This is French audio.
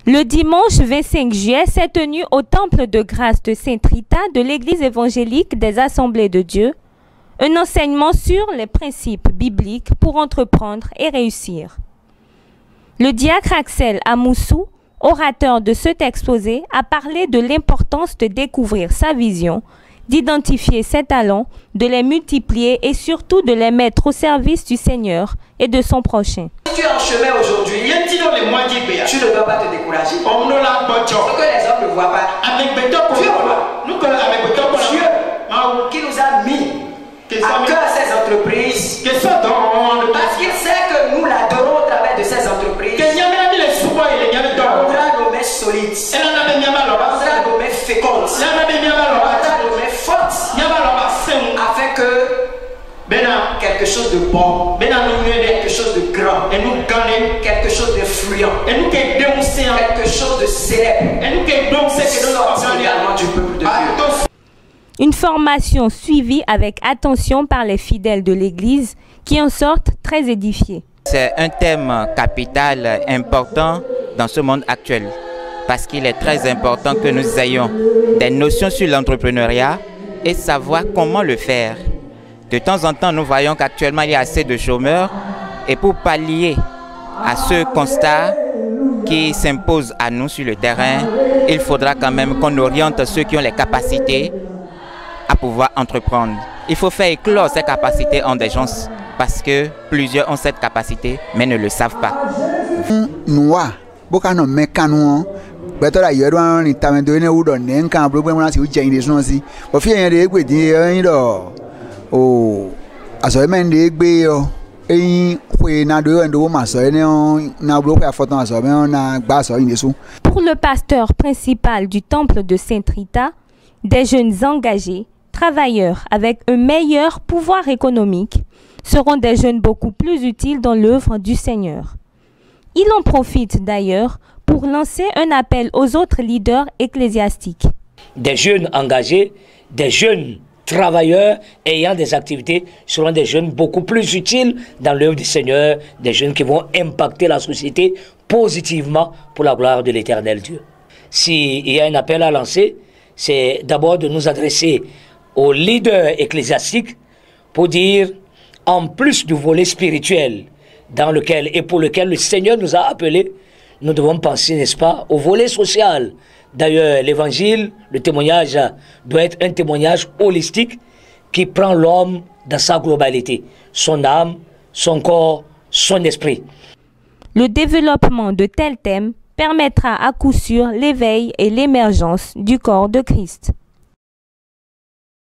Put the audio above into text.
Le dimanche 25 juillet s'est tenu au temple de grâce de Sainte Rita de l'Église évangélique des Assemblées de Dieu un enseignement sur les principes bibliques pour entreprendre et réussir. Le diacre Axel Amoussou, orateur de cet exposé, a parlé de l'importance de découvrir sa vision, d'identifier ses talents, de les multiplier et surtout de les mettre au service du Seigneur et de son prochain. Si tu es en chemin aujourd'hui, tu ne dois pas te décourager. Ce que les hommes ne voient pas, Dieu voit. Dieu qui nous a mis à cœur ces entreprises, parce qu'il sait que nous l'adorons au travers de ces entreprises. Rendra nos mains solides, rendra nos mains fécondes, rendra nos mains fortes, afin que quelque chose de bon, quelque chose de grand, quelque chose de fluent, quelque chose de célèbre, sorte également du peuple de Dieu. Une formation suivie avec attention par les fidèles de l'Église qui en sortent très édifiés. C'est un thème capital important dans ce monde actuel parce qu'il est très important que nous ayons des notions sur l'entrepreneuriat et savoir comment le faire. De temps en temps, nous voyons qu'actuellement il y a assez de chômeurs et pour pallier à ce constat qui s'impose à nous sur le terrain, il faudra quand même qu'on oriente ceux qui ont les capacités à pouvoir entreprendre. Il faut faire éclore ces capacités en des gens parce que plusieurs ont cette capacité mais ne le savent pas. Pour le pasteur principal du temple de Sainte Rita, des jeunes engagés, travailleurs avec un meilleur pouvoir économique seront des jeunes beaucoup plus utiles dans l'œuvre du Seigneur. Il en profite d'ailleurs pour lancer un appel aux autres leaders ecclésiastiques. Des jeunes engagés, des jeunes travailleurs ayant des activités seront des jeunes beaucoup plus utiles dans l'œuvre du Seigneur, des jeunes qui vont impacter la société positivement pour la gloire de l'Éternel Dieu. S'il y a un appel à lancer, c'est d'abord de nous adresser aux leaders ecclésiastiques pour dire, en plus du volet spirituel dans lequel et pour lequel le Seigneur nous a appelés, nous devons penser, n'est-ce pas, au volet social. D'ailleurs, l'évangile, le témoignage doit être un témoignage holistique qui prend l'homme dans sa globalité, son âme, son corps, son esprit. Le développement de tels thèmes permettra à coup sûr l'éveil et l'émergence du corps de Christ.